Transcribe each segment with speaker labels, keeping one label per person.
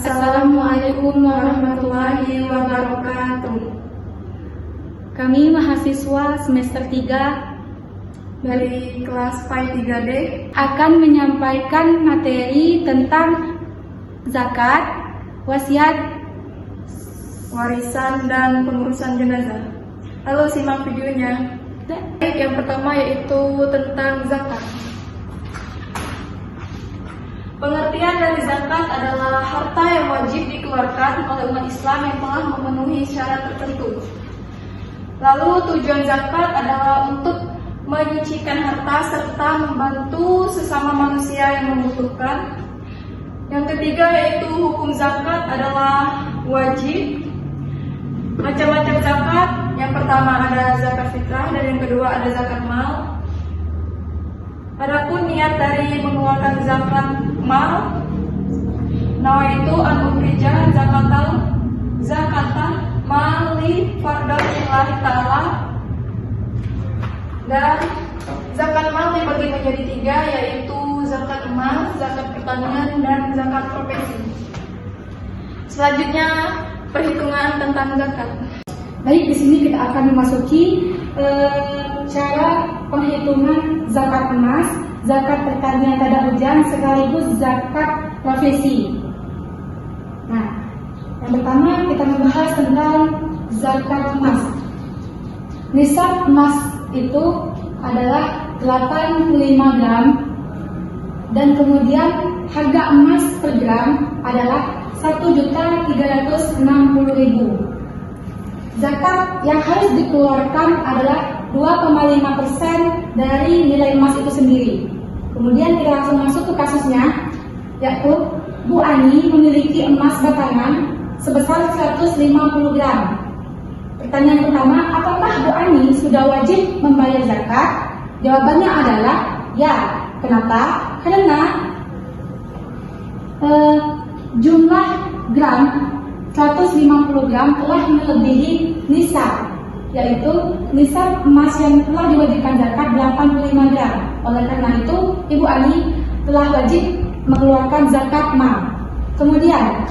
Speaker 1: Assalamualaikum warahmatullahi wabarakatuh.
Speaker 2: Kami mahasiswa semester 3
Speaker 1: dari kelas PAI 3D
Speaker 2: akan menyampaikan materi tentang zakat, wasiat,
Speaker 1: warisan, dan pengurusan jenazah. Lalu simak videonya. Yang pertama yaitu tentang zakat. Pengertian dari zakat adalah harta yang wajib dikeluarkan oleh umat Islam yang telah memenuhi syarat tertentu. Lalu tujuan zakat adalah untuk menyucikan harta serta membantu sesama manusia yang membutuhkan. Yang ketiga yaitu hukum zakat adalah wajib. Macam-macam zakat, yang pertama ada zakat fitrah dan yang kedua ada zakat mal. Adapun niat dari mengeluarkan zakat mal, nawaitu an ukhrija zakatan mali fardhillahi ta'ala. Dan zakat mal dibagi menjadi 3, yaitu zakat emas, zakat pertanian, dan zakat profesi. Selanjutnya perhitungan tentang zakat.
Speaker 2: Baik, di sini kita akan memasuki cara penghitungan zakat emas, zakat pertanian tada hujan, sekaligus zakat profesi. Nah, yang pertama kita membahas tentang zakat emas. Nisab emas itu adalah 85 gram, dan kemudian harga emas per gram adalah 1.360.000. Zakat yang harus dikeluarkan adalah 2,5% dari nilai emas itu sendiri. Kemudian kita langsung masuk ke kasusnya, yaitu Bu Ani memiliki emas batangan sebesar 150 gram. Pertanyaan pertama, apakah Bu Ani sudah wajib membayar zakat? Jawabannya adalah ya. Kenapa? Karena jumlah gram 150 gram telah melebihi nisab, yaitu nisab emas yang telah diwajibkan zakat 85 gram. Oleh karena itu, Ibu Ani telah wajib mengeluarkan zakat mal. Kemudian,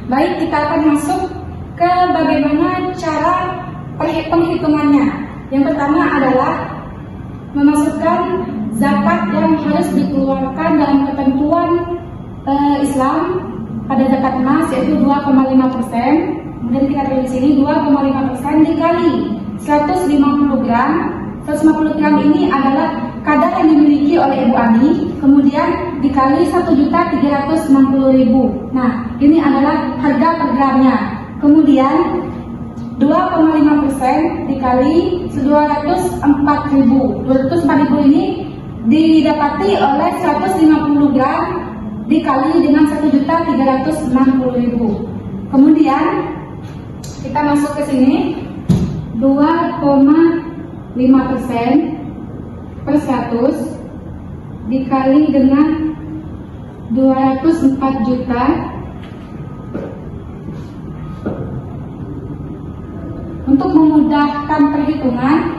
Speaker 2: baik, kita akan masuk ke bagaimana cara penghitungannya. Yang pertama adalah memasukkan zakat yang harus dikeluarkan dalam ketentuan Islam pada zakat emas, yaitu 2,5%. Kemudian kita tulis di sini 2,5% dikali 150 gram. 150 gram ini adalah kadar yang dimiliki oleh Ibu Ani, kemudian dikali 1.360.000. Nah, ini adalah harga per gramnya. Kemudian 2,5% dikali 204.000. 204.000 ini didapati oleh 150 gram dikali dengan 1.360.000. Kemudian kita masuk ke sini 2,5% per 100 dikali dengan 204 juta untuk memudahkan perhitungan.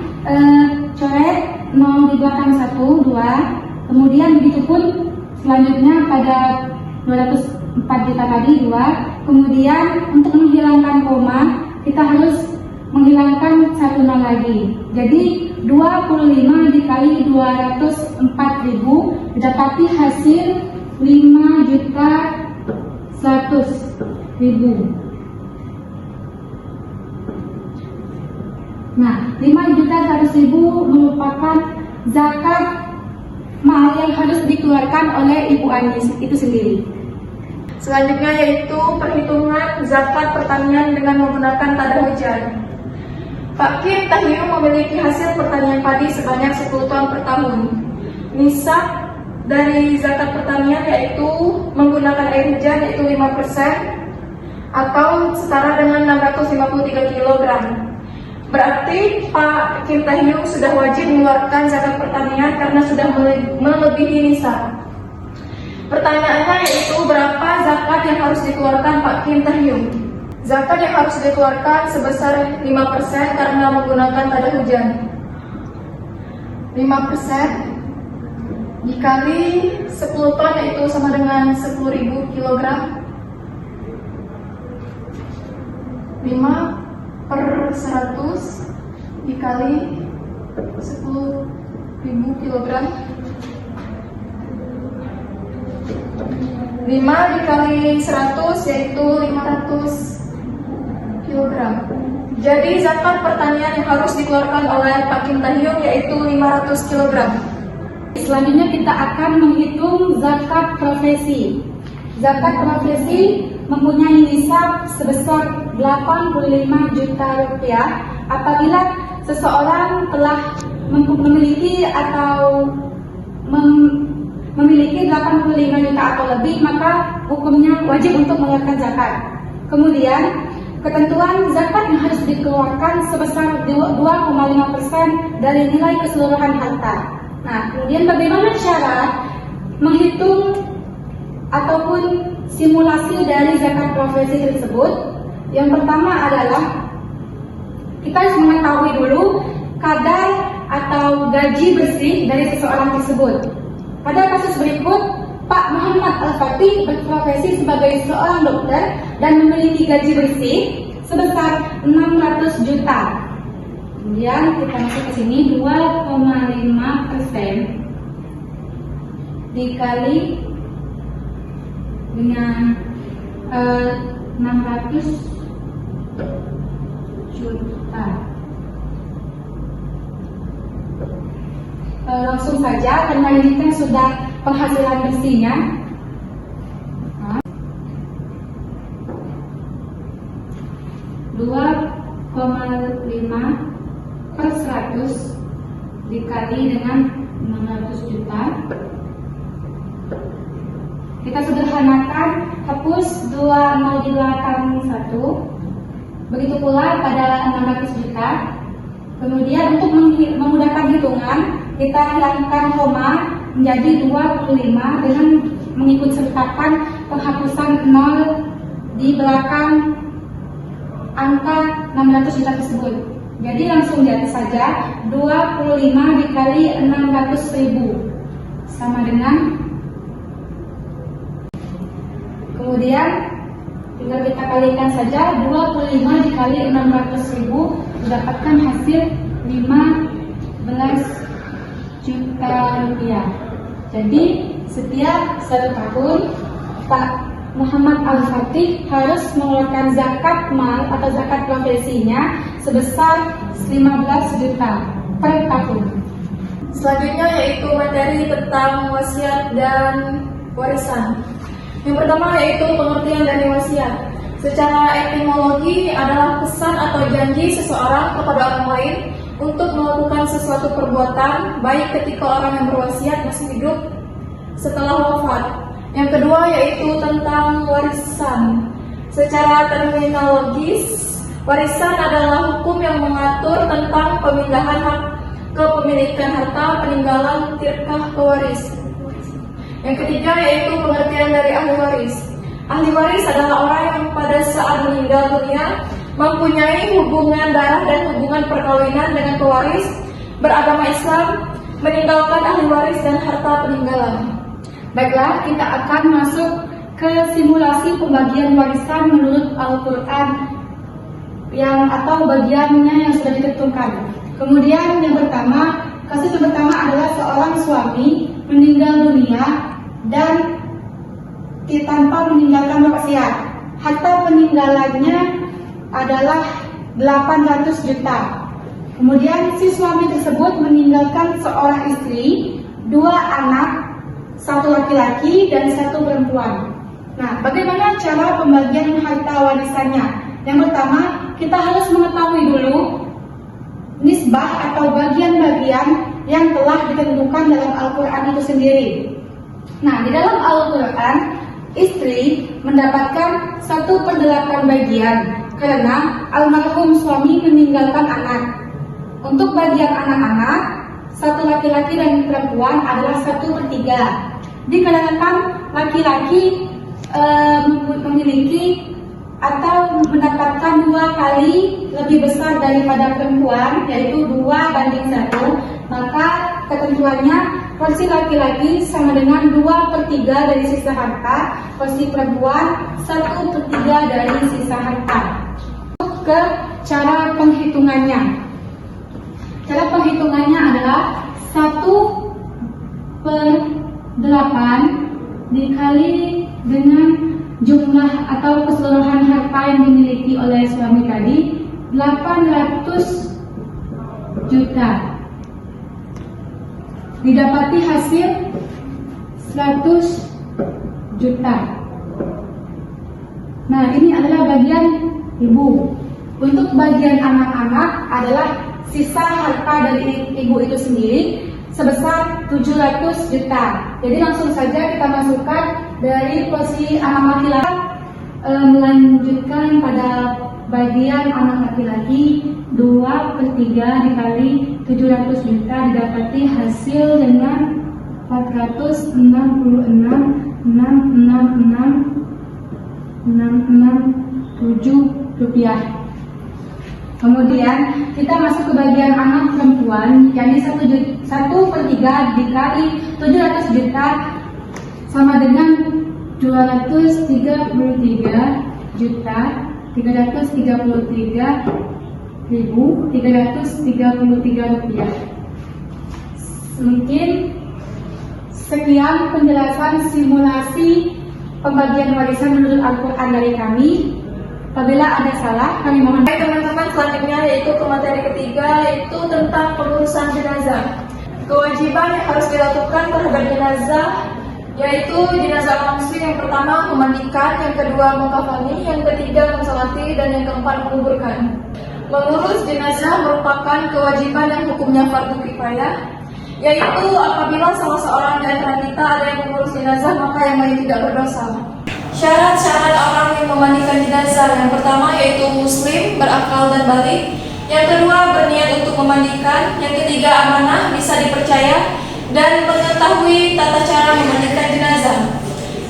Speaker 2: Coret 0 di belakang 1, 2, kemudian begitu pun selanjutnya pada 204 juta tadi 2. Kemudian untuk menghilangkan koma kita harus menghilangkan 1 nol lagi. Jadi 25 dikali 204.000 didapati hasil 5.100.000. Nah, 5.100.000 merupakan zakat mal yang harus dikeluarkan oleh Ibu Ani itu sendiri.
Speaker 1: Selanjutnya yaitu perhitungan zakat pertanian dengan menggunakan tada hujan. Pak Kim Tahyung memiliki hasil pertanian padi sebanyak 10 ton per tahun. Nisab dari zakat pertanian yaitu menggunakan air hujan yaitu 5% atau setara dengan 653 kg. Berarti Pak Kim Tahyung sudah wajib mengeluarkan zakat pertanian karena sudah melebihi nisab. Pertanyaannya yaitu berapa zakat yang harus dikeluarkan Pak Kim Tahyung? Zakat yang harus dikeluarkan sebesar 5% karena menggunakan tada hujan. 5% dikali 10 ton yaitu sama dengan 10.000 kilogram. 5 per 100 dikali 10.000 kilogram. 5 dikali 100 yaitu 500 kilogram. Jadi zakat pertanian yang harus dikeluarkan oleh Pak Kim Tahyung yaitu 500 kilogram.
Speaker 2: Selanjutnya kita akan menghitung zakat profesi. Zakat profesi mempunyai nisab sebesar 85 juta rupiah apabila seseorang telah memiliki atau memiliki 85 juta atau lebih, maka hukumnya wajib untuk mengeluarkan zakat. Kemudian ketentuan zakat yang harus dikeluarkan sebesar 2,5% dari nilai keseluruhan harta. Nah, kemudian bagaimana cara menghitung ataupun simulasi dari zakat profesi tersebut? Yang pertama adalah kita harus mengetahui dulu kadar atau gaji bersih dari seseorang tersebut. Pada kasus berikut, Pak Muhammad Al-Fatih berprofesi sebagai seorang dokter dan memiliki gaji bersih sebesar 600 juta. Kemudian kita masuk ke sini 2,5% dikali dengan 600 juta. Langsung saja karena ini kan sudah penghasilan bersihnya. 2,5 per 100 dikali dengan 600 juta. Kita sederhanakan, hapus 2 nol di belakang 1. Begitu pula pada 600 juta. Kemudian untuk memudahkan hitungan, kita hilangkan koma menjadi 25 dengan mengikut sertakan penghapusan 0 di belakang angka 600 juta tersebut. Jadi langsung di atas saja 25 dikali 600.000 sama dengan, kemudian tinggal kita kalikan saja 25 dikali 600.000 mendapatkan hasil 15 juta rupiah. Jadi setiap 1 tahun Pak Muhammad Al-Fatih harus mengeluarkan zakat mal atau zakat profesinya sebesar 15 juta per tahun.
Speaker 1: Selanjutnya yaitu materi tentang wasiat dan warisan. Yang pertama yaitu pengertian dari wasiat. Secara etimologi adalah pesan atau janji seseorang kepada orang lain untuk melakukan sesuatu perbuatan, baik ketika orang yang berwasiat masih hidup setelah wafat. Yang kedua yaitu tentang warisan. Secara terminologis, warisan adalah hukum yang mengatur tentang pemindahan hak kepemilikan harta peninggalan tirkah pewaris. Yang ketiga yaitu pengertian dari ahli waris. Ahli waris adalah orang yang pada saat meninggal dunia mempunyai hubungan darah dan hubungan perkawinan dengan pewaris, beragama Islam, meninggalkan ahli waris dan harta peninggalan.
Speaker 2: Baiklah, kita akan masuk ke simulasi pembagian warisan menurut Al-Quran atau bagiannya yang sudah ditentukan. Kemudian yang pertama, kasus yang pertama adalah seorang suami meninggal dunia dan tanpa meninggalkan wasiat. Harta peninggalannya adalah 800 juta. Kemudian si suami tersebut meninggalkan seorang istri, 2 anak, 1 laki-laki dan 1 perempuan. Nah, bagaimana cara pembagian harta warisannya? Yang pertama, kita harus mengetahui dulu nisbah atau bagian-bagian yang telah ditentukan dalam Al-Quran itu sendiri. Nah, di dalam Al-Quran, istri mendapatkan 1/8 bagian karena almarhum suami meninggalkan anak. Untuk bagian anak-anak, 1 laki-laki dan perempuan adalah 1/3. Dikarenakan laki-laki memiliki atau mendapatkan 2 kali lebih besar daripada perempuan, yaitu 2/1, maka ketentuannya porsi laki-laki sama dengan 2/3 dari sisa harta, porsi perempuan 1/3 dari sisa harta. Ke cara penghitungannya. Cara penghitungannya adalah 1/8 dikali dengan jumlah atau keseluruhan harta yang dimiliki oleh suami tadi, 800 juta. Didapati hasil 100 juta. Nah, ini adalah bagian ibu. Untuk bagian anak-anak adalah sisa harta dari ibu itu sendiri sebesar 700 juta. Jadi langsung saja kita masukkan dari posisi anak laki-laki, melanjutkan pada bagian anak laki-laki 2/3 dikali 700 juta didapati hasil dengan 466,666,667 rupiah. Kemudian kita masuk ke bagian anak perempuan, yakni 1/3 dikali 700 juta sama dengan 233 juta 333.333 rupiah. Mungkin sekian penjelasan simulasi pembagian warisan menurut Al-Quran dari kami. Apabila ada salah, kami mohon.
Speaker 1: Baik teman-teman, selanjutnya yaitu ke materi ketiga, yaitu tentang pengurusan jenazah. Kewajiban yang harus dilakukan terhadap jenazah, yaitu jenazah muslim yang pertama memandikan, yang kedua mengkafani, yang ketiga mensolati, dan yang keempat menguburkan. Mengurus jenazah merupakan kewajiban yang hukumnya fardu kifayah, yaitu apabila salah seorang di antara kita ada yang mengurus jenazah, maka yang lain tidak berdosa. Syarat-syarat orang yang memandikan jenazah, yang pertama yaitu muslim, berakal dan balik, yang kedua berniat untuk memandikan, yang ketiga amanah, bisa dipercaya, dan mengetahui tata cara memandikan jenazah.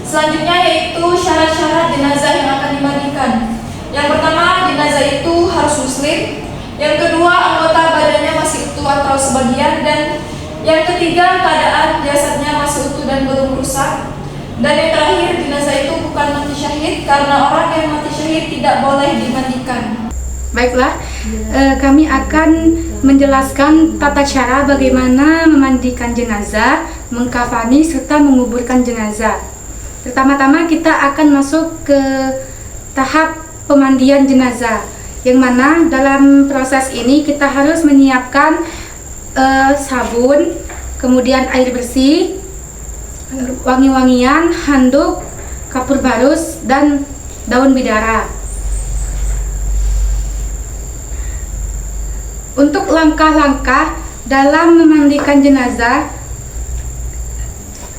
Speaker 1: Selanjutnya yaitu syarat-syarat jenazah yang akan dimandikan. Yang pertama, jenazah itu harus muslim, yang kedua anggota badannya masih utuh atau sebagian, dan yang ketiga keadaan jasadnya masih utuh dan belum rusak. Dan yang terakhir, jenazah itu bukan mati syahid, karena orang yang mati syahid tidak boleh dimandikan.
Speaker 2: Baiklah, kami akan menjelaskan tata cara bagaimana memandikan jenazah, mengkafani, serta menguburkan jenazah. Pertama-tama kita akan masuk ke tahap pemandian jenazah, yang mana dalam proses ini kita harus menyiapkan sabun, kemudian air bersih, wangi-wangian, handuk, kapur barus, dan daun bidara. Untuk langkah-langkah dalam memandikan jenazah,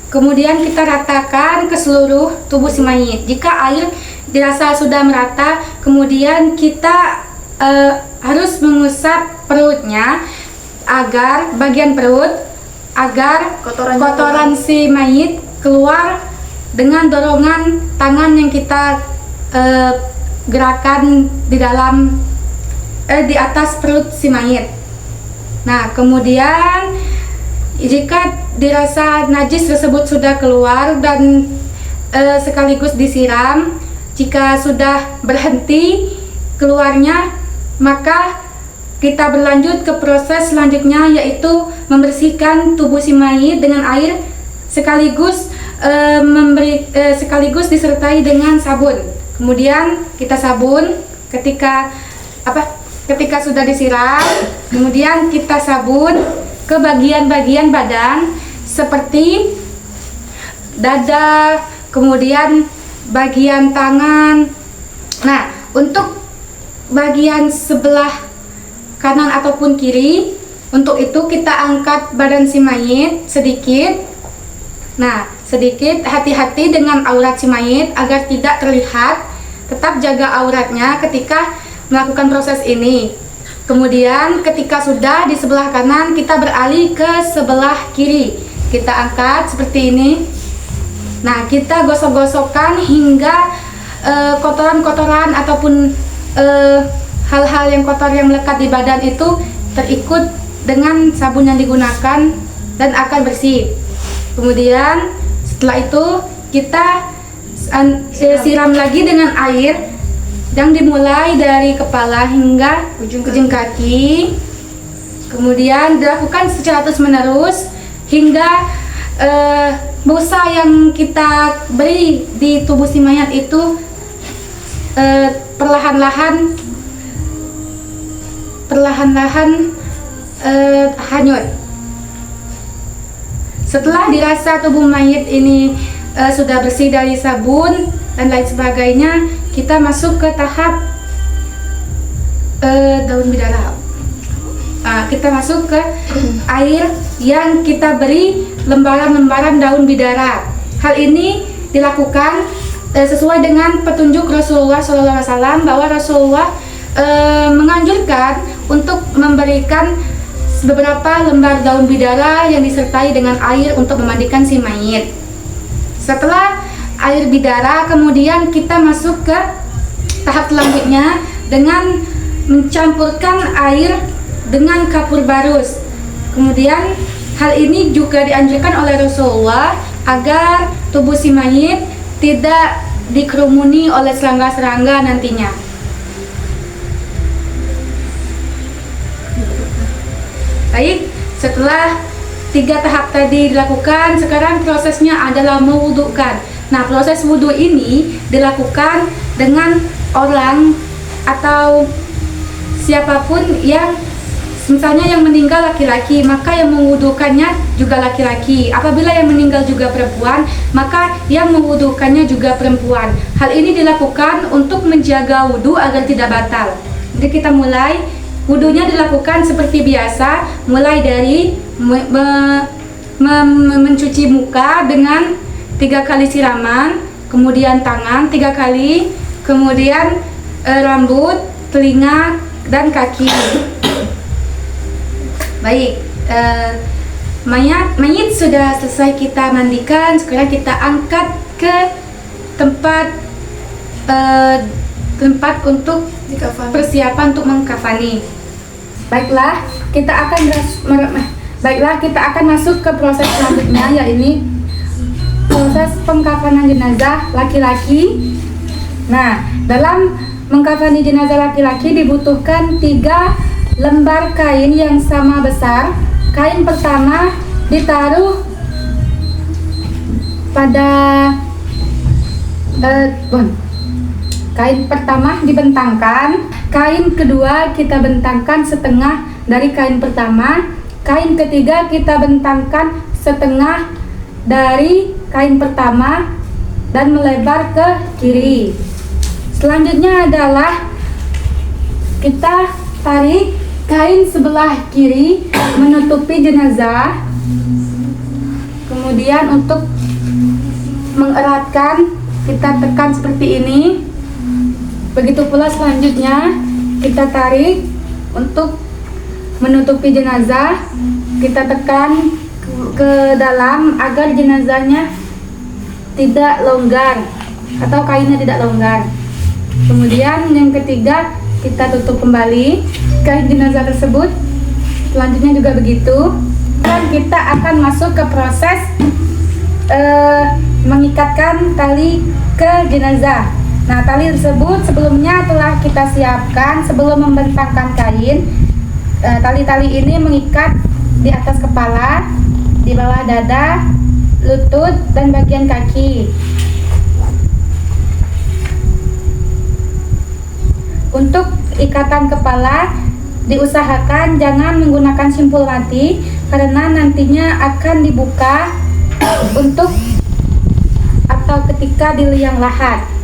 Speaker 2: kemudian kita ratakan ke seluruh tubuh si mayit. Jika air dirasa sudah merata, kemudian kita harus mengusap perutnya agar bagian perut, agar kotoran si mayit keluar dengan dorongan tangan yang kita gerakan di dalam di atas perut si mayit. Nah, kemudian jika dirasa najis tersebut sudah keluar dan sekaligus disiram, jika sudah berhenti keluarnya, maka kita berlanjut ke proses selanjutnya, yaitu membersihkan tubuh si mayit dengan air sekaligus sekaligus disertai dengan sabun. Kemudian kita sabun ketika sudah disiram, kemudian kita sabun ke bagian-bagian badan seperti dada, kemudian bagian tangan. Nah, untuk bagian sebelah kanan ataupun kiri, untuk itu kita angkat badan si mayit sedikit. Nah, sedikit, hati-hati dengan aurat si mayit agar tidak terlihat. Tetap jaga auratnya ketika melakukan proses ini. Kemudian ketika sudah di sebelah kanan, kita beralih ke sebelah kiri. Kita angkat seperti ini. Nah, kita gosok-gosokkan hingga kotoran-kotoran ataupun hal-hal yang kotor yang melekat di badan itu terikut dengan sabun yang digunakan dan akan bersih. Kemudian setelah itu kita siram lagi dengan air yang dimulai dari kepala hingga ujung kaki. Kemudian dilakukan secara terus menerus hingga busa yang kita beri di tubuh si mayat itu perlahan-lahan hanyut. Setelah dirasa tubuh mayat ini sudah bersih dari sabun dan lain sebagainya, kita masuk ke tahap daun bidara. Kita masuk ke air yang kita beri lembaran-lembaran daun bidara. Hal ini dilakukan sesuai dengan petunjuk Rasulullah SAW, bahwa Rasulullah menganjurkan untuk memberikan beberapa lembar daun bidara yang disertai dengan air untuk memandikan si mayit. Setelah air bidara, kemudian kita masuk ke tahap selanjutnya dengan mencampurkan air dengan kapur barus. Kemudian hal ini juga dianjurkan oleh Rasulullah agar tubuh si mayit tidak dikerumuni oleh serangga-serangga nantinya. Baik, setelah 3 tahap tadi dilakukan, sekarang prosesnya adalah mewudukan. Nah, proses wudhu ini dilakukan dengan orang atau siapapun yang misalnya yang meninggal laki-laki, maka yang mewudukannya juga laki-laki. Apabila yang meninggal juga perempuan, maka yang mewudukannya juga perempuan. Hal ini dilakukan untuk menjaga wudhu agar tidak batal. Jadi kita mulai. Wudhunya dilakukan seperti biasa, mulai dari mencuci muka dengan 3 kali siraman, kemudian tangan 3 kali, kemudian rambut, telinga, dan kaki. Baik, mayit sudah selesai kita mandikan. Sekarang kita angkat ke tempat untuk persiapan untuk mengkafani. Baiklah, kita akan masuk ke proses selanjutnya, yaitu proses pengkafanan jenazah laki-laki. Nah, dalam mengkafani jenazah laki-laki dibutuhkan 3 lembar kain yang sama besar. Kain pertama ditaruh pada kain pertama dibentangkan, kain kedua kita bentangkan setengah dari kain pertama, kain ketiga kita bentangkan setengah dari kain pertama dan melebar ke kiri. Selanjutnya adalah kita tarik kain sebelah kiri menutupi jenazah. Kemudian untuk mengeratkan kita tekan seperti ini. Begitu pula selanjutnya kita tarik untuk menutupi jenazah, kita tekan ke dalam agar jenazahnya tidak longgar atau kainnya tidak longgar. Kemudian yang ketiga kita tutup kembali kain jenazah tersebut. Selanjutnya juga begitu. Dan kita akan masuk ke proses mengikatkan tali ke jenazah. Nah, tali tersebut sebelumnya telah kita siapkan sebelum membentangkan kain. Tali-tali ini mengikat di atas kepala, di bawah dada, lutut, dan bagian kaki. Untuk ikatan kepala diusahakan jangan menggunakan simpul mati karena nantinya akan dibuka untuk atau ketika di liang lahat.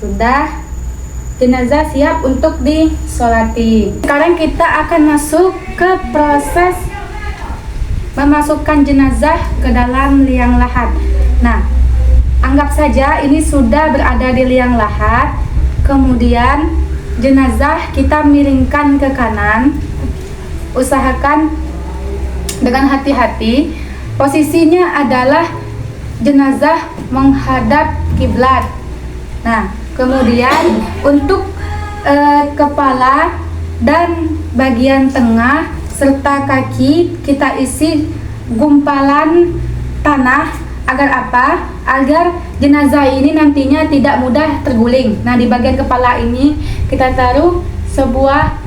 Speaker 2: Sudah, jenazah siap untuk disolati. Sekarang kita akan masuk ke proses memasukkan jenazah ke dalam liang lahat. Nah, anggap saja ini sudah berada di liang lahat. Kemudian jenazah kita miringkan ke kanan. Usahakan dengan hati-hati. Posisinya adalah jenazah menghadap kiblat. Nah, Kemudian untuk kepala dan bagian tengah serta kaki kita isi gumpalan tanah. Agar apa? Agar jenazah ini nantinya tidak mudah terguling. Nah, di bagian kepala ini kita taruh sebuah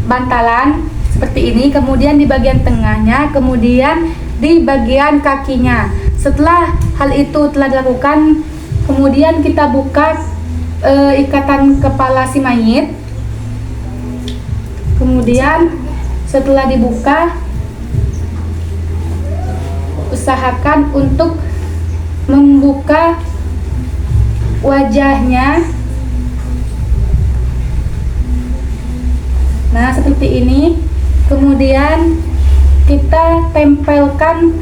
Speaker 2: bantalan seperti ini, kemudian di bagian tengahnya, kemudian di bagian kakinya. Setelah hal itu telah dilakukan, kemudian kita buka ikatan kepala si mayit. Kemudian setelah dibuka, usahakan untuk membuka wajahnya. Nah, seperti ini. Kemudian kita tempelkan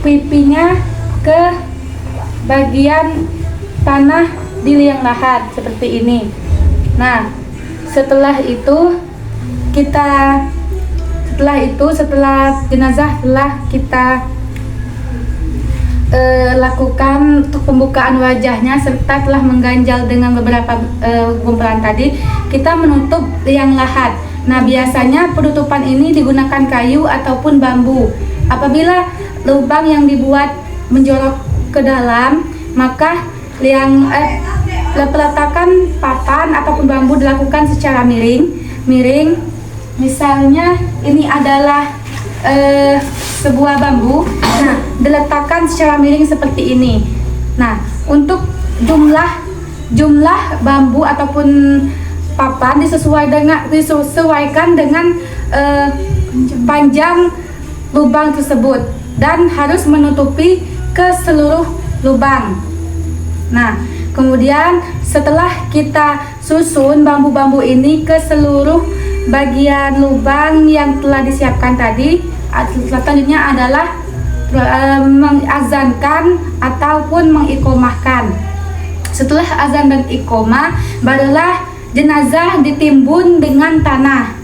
Speaker 2: pipinya ke bagian tanah di liang lahat seperti ini. Nah, setelah jenazah telah kita lakukan untuk pembukaan wajahnya serta telah mengganjal dengan beberapa gumpalan tadi, kita menutup liang lahat. Nah, biasanya penutupan ini digunakan kayu ataupun bambu. Apabila lubang yang dibuat menjorok ke dalam, maka peletakan papan ataupun bambu dilakukan secara miring. Misalnya ini adalah sebuah bambu. Nah, diletakkan secara miring seperti ini. Nah, untuk jumlah bambu ataupun papan disesuaikan dengan panjang lubang tersebut dan harus menutupi ke seluruh lubang. Nah, kemudian setelah kita susun bambu-bambu ini ke seluruh bagian lubang yang telah disiapkan tadi, selanjutnya adalah mengazankan ataupun mengiqomahkan. Setelah azan dan iqomah, barulah jenazah ditimbun dengan tanah.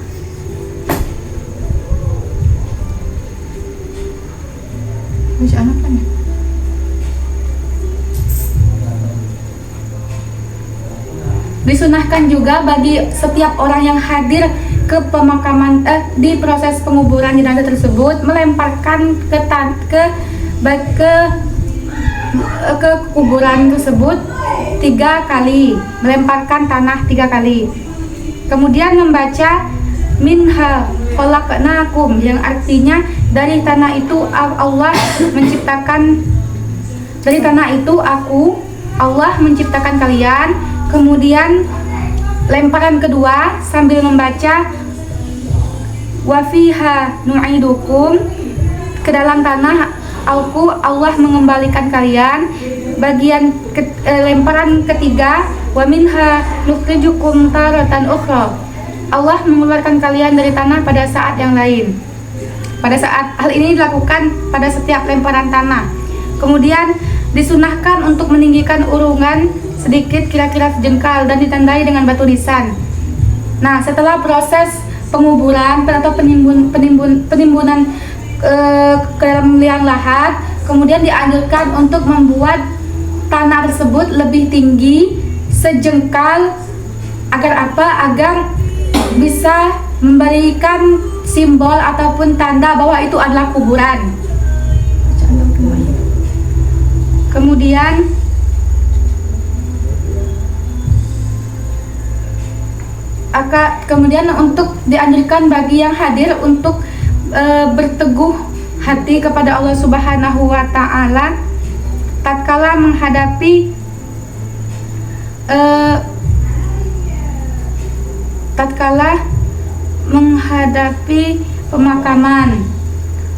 Speaker 2: Disunahkan juga bagi setiap orang yang hadir ke pemakaman di proses penguburan jenazah tersebut melemparkan ke kuburan tersebut 3 kali, melemparkan tanah 3 kali. Kemudian membaca minha khalaqnakum, yang artinya dari tanah itu Allah menciptakan, dari tanah itu Allah menciptakan kalian. Kemudian lemparan kedua sambil membaca wa fiha nu'idukum, ke dalam tanah Allah mengembalikan kalian. Bagian lemparan ketiga wa minha nukhrijukum taratan ukhra, Allah mengeluarkan kalian dari tanah pada saat yang lain. Pada saat hal ini dilakukan pada setiap lemparan tanah. Kemudian disunahkan untuk meninggikan urungan sedikit, kira-kira sejengkal, dan ditandai dengan batu nisan. Nah, setelah proses penguburan atau penimbunan ke dalam liang lahat, kemudian dianjurkan untuk membuat tanah tersebut lebih tinggi sejengkal. Agar apa? Agar bisa memberikan simbol ataupun tanda bahwa itu adalah kuburan. Kemudian untuk dianjurkan bagi yang hadir untuk berteguh hati kepada Allah Subhanahu wa Ta'ala tatkala menghadapi pemakaman,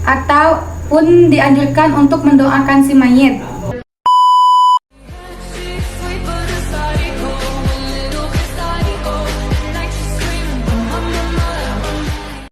Speaker 2: ataupun dianjurkan untuk mendoakan si mayit.